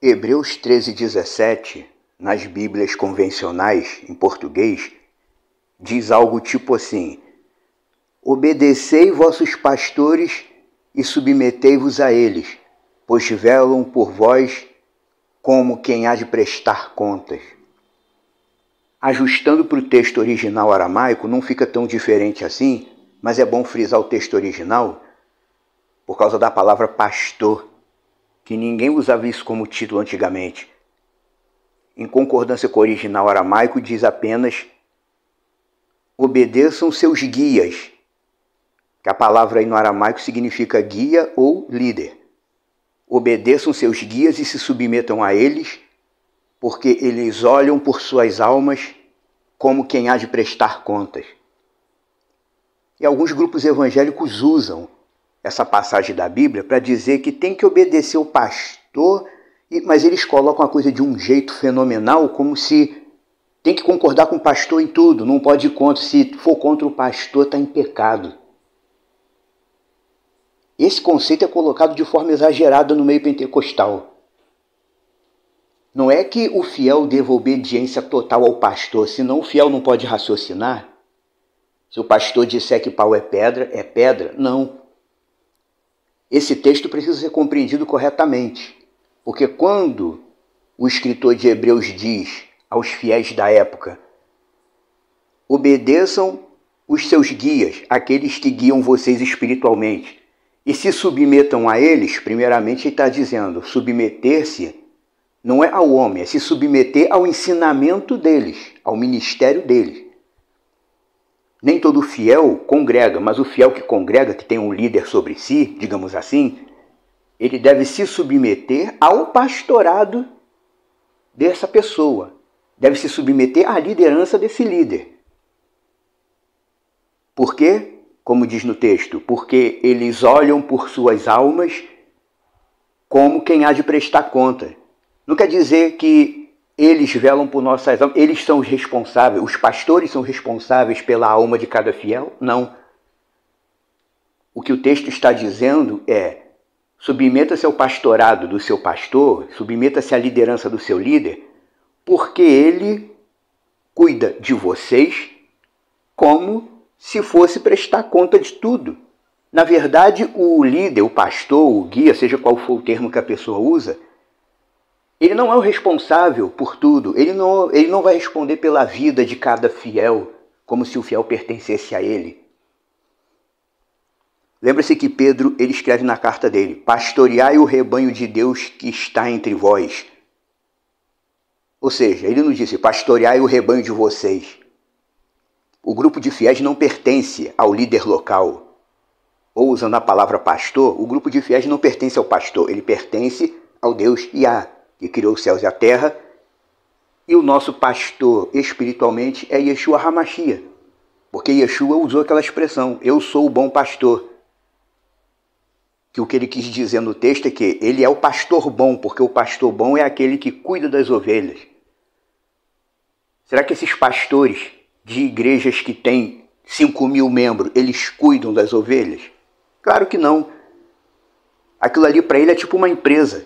Hebreus 13:17, nas Bíblias convencionais, em português, diz algo tipo assim: obedecei vossos pastores e submetei-vos a eles, pois velam por vós como quem há de prestar contas. Ajustando para o texto original aramaico, não fica tão diferente assim, mas é bom frisar o texto original por causa da palavra pastor, que ninguém usava isso como título antigamente. Em concordância com o original aramaico, diz apenas: obedeçam seus guias, que a palavra aí no aramaico significa guia ou líder. Obedeçam seus guias e se submetam a eles, porque eles olham por suas almas como quem há de prestar contas. E alguns grupos evangélicos usam essa passagem da Bíblia para dizer que tem que obedecer o pastor, mas eles colocam a coisa de um jeito fenomenal, como se tem que concordar com o pastor em tudo, não pode ir contra, se for contra o pastor está em pecado. Esse conceito é colocado de forma exagerada no meio pentecostal. Não é que o fiel deva obediência total ao pastor, senão o fiel não pode raciocinar. Se o pastor disser que pau é pedra, não. Esse texto precisa ser compreendido corretamente, porque quando o escritor de Hebreus diz aos fiéis da época: obedeçam os seus guias, aqueles que guiam vocês espiritualmente, e se submetam a eles, primeiramente ele está dizendo, submeter-se não é ao homem, é se submeter ao ensinamento deles, ao ministério deles. Nem todo fiel congrega, mas o fiel que congrega, que tem um líder sobre si, digamos assim, ele deve se submeter ao pastorado dessa pessoa. Deve se submeter à liderança desse líder. Por quê? Como diz no texto, porque eles olham por suas almas como quem há de prestar conta. Não quer dizer que eles velam por nossas almas, eles são os responsáveis, os pastores são responsáveis pela alma de cada fiel? Não. O que o texto está dizendo é: submeta-se ao pastorado do seu pastor, submeta-se à liderança do seu líder, porque ele cuida de vocês como se fosse prestar conta de tudo. Na verdade, o líder, o pastor, o guia, seja qual for o termo que a pessoa usa, ele não é o responsável por tudo. Ele não vai responder pela vida de cada fiel, como se o fiel pertencesse a ele. Lembra-se que Pedro ele escreve na carta dele: pastoreai o rebanho de Deus que está entre vós. Ou seja, ele não disse pastoreai o rebanho de vocês. O grupo de fiéis não pertence ao líder local. Ou usando a palavra pastor, o grupo de fiéis não pertence ao pastor, ele pertence ao Deus Yah, que criou os céus e a terra, e o nosso pastor espiritualmente é Yeshua HaMashiach, porque Yeshua usou aquela expressão, eu sou o bom pastor. Que o que ele quis dizer no texto é que ele é o pastor bom, porque o pastor bom é aquele que cuida das ovelhas. Será que esses pastores de igrejas que têm 5.000 membros, eles cuidam das ovelhas? Claro que não. Aquilo ali para ele é tipo uma empresa.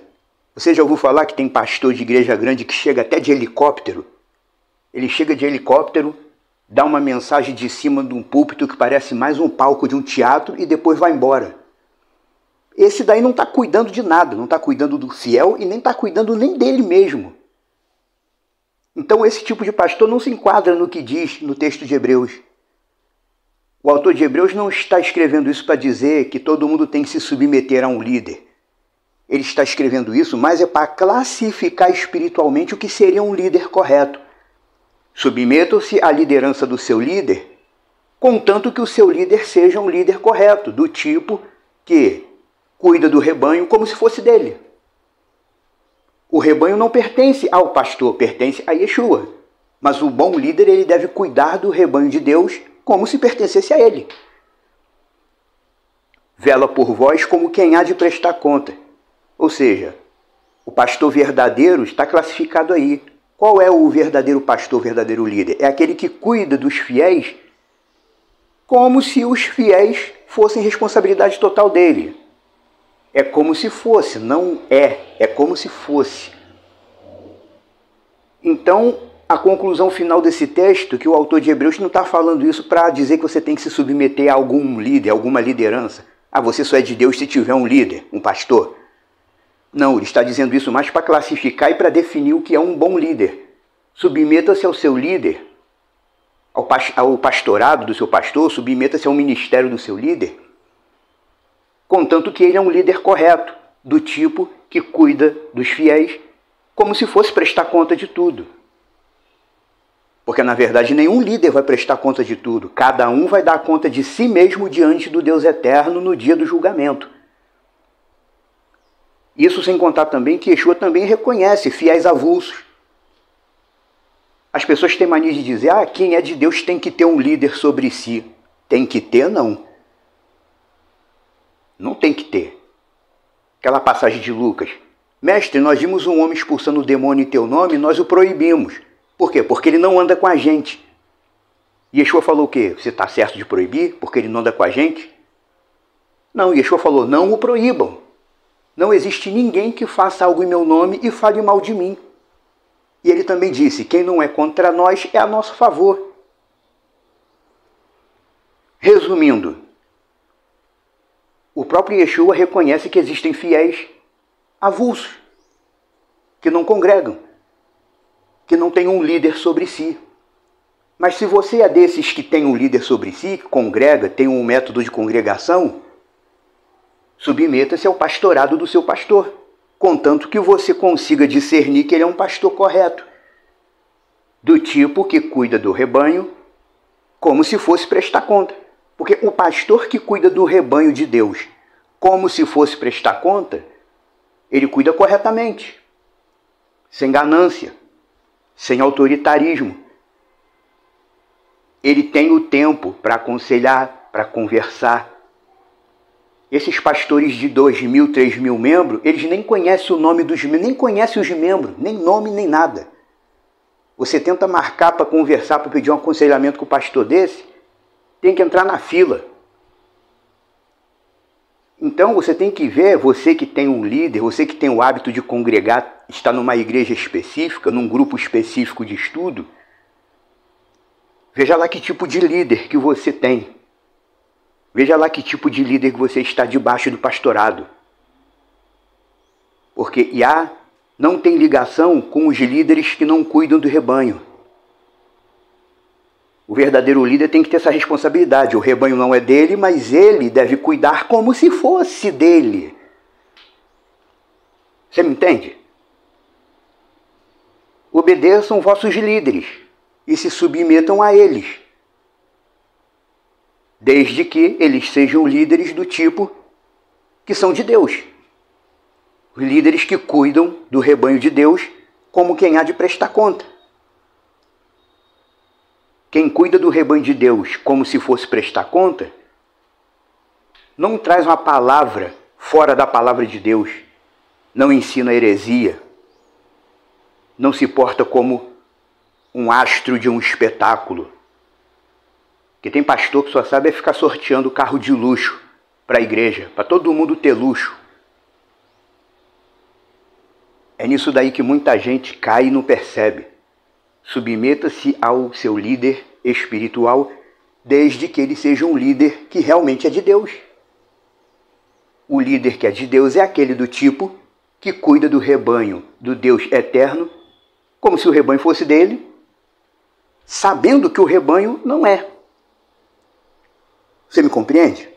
Você já ouviu falar que tem pastor de igreja grande que chega até de helicóptero? Ele chega de helicóptero, dá uma mensagem de cima de um púlpito que parece mais um palco de um teatro e depois vai embora. Esse daí não está cuidando de nada, não está cuidando do fiel e nem está cuidando nem dele mesmo. Então esse tipo de pastor não se enquadra no que diz no texto de Hebreus. O autor de Hebreus não está escrevendo isso para dizer que todo mundo tem que se submeter a um líder. Ele está escrevendo isso, mas é para classificar espiritualmente o que seria um líder correto. Submetam-se à liderança do seu líder, contanto que o seu líder seja um líder correto, do tipo que cuida do rebanho como se fosse dele. O rebanho não pertence ao pastor, pertence a Yeshua. Mas o bom líder ele deve cuidar do rebanho de Deus como se pertencesse a ele. Vela por vós como quem há de prestar conta. Ou seja, o pastor verdadeiro está classificado aí. Qual é o verdadeiro pastor, o verdadeiro líder? É aquele que cuida dos fiéis como se os fiéis fossem responsabilidade total dele. É como se fosse, não é. É como se fosse. Então, a conclusão final desse texto, que o autor de Hebreus não está falando isso para dizer que você tem que se submeter a algum líder, alguma liderança. Ah, você só é de Deus se tiver um líder, um pastor. Não, ele está dizendo isso mais para classificar e para definir o que é um bom líder. Submeta-se ao seu líder, ao pastorado do seu pastor, submeta-se ao ministério do seu líder, contanto que ele é um líder correto, do tipo que cuida dos fiéis, como se fosse prestar conta de tudo. Porque, na verdade, nenhum líder vai prestar conta de tudo. Cada um vai dar conta de si mesmo diante do Deus eterno no dia do julgamento. Isso sem contar também que Yeshua também reconhece fiéis avulsos. As pessoas têm mania de dizer, quem é de Deus tem que ter um líder sobre si. Tem que ter, não. Não tem que ter. Aquela passagem de Lucas. Mestre, nós vimos um homem expulsando o demônio em teu nome e nós o proibimos. Por quê? Porque ele não anda com a gente. E Yeshua falou o quê? Você está certo de proibir porque ele não anda com a gente? Não, Yeshua falou, não o proíbam. Não existe ninguém que faça algo em meu nome e fale mal de mim. E ele também disse, quem não é contra nós é a nosso favor. Resumindo, o próprio Yeshua reconhece que existem fiéis avulsos, que não congregam, que não têm um líder sobre si. Mas se você é desses que tem um líder sobre si, que congrega, tem um método de congregação, submeta-se ao pastorado do seu pastor, contanto que você consiga discernir que ele é um pastor correto, do tipo que cuida do rebanho como se fosse prestar conta. Porque o pastor que cuida do rebanho de Deus como se fosse prestar conta, ele cuida corretamente, sem ganância, sem autoritarismo. Ele tem o tempo para aconselhar, para conversar. Esses pastores de 2.000, 3.000 membros, eles nem conhecem o nome dos membros, nem conhecem os membros, nem nome, nem nada. Você tenta marcar para conversar, para pedir um aconselhamento com o pastor desse, tem que entrar na fila. Então você tem que ver, você que tem um líder, você que tem o hábito de congregar, está numa igreja específica, num grupo específico de estudo, veja lá que tipo de líder que você tem. Veja lá que tipo de líder que você está debaixo do pastorado. Porque Yah não tem ligação com os líderes que não cuidam do rebanho. O verdadeiro líder tem que ter essa responsabilidade. O rebanho não é dele, mas ele deve cuidar como se fosse dele. Você me entende? Obedeçam vossos líderes e se submetam a eles, desde que eles sejam líderes do tipo que são de Deus. Os líderes que cuidam do rebanho de Deus como quem há de prestar conta. Quem cuida do rebanho de Deus como se fosse prestar conta, não traz uma palavra fora da palavra de Deus, não ensina heresia, não se porta como um astro de um espetáculo. Porque tem pastor que só sabe é ficar sorteando carro de luxo para a igreja, para todo mundo ter luxo. É nisso daí que muita gente cai e não percebe. Submeta-se ao seu líder espiritual, desde que ele seja um líder que realmente é de Deus. O líder que é de Deus é aquele do tipo que cuida do rebanho do Deus eterno, como se o rebanho fosse dele, sabendo que o rebanho não é. Você me compreende?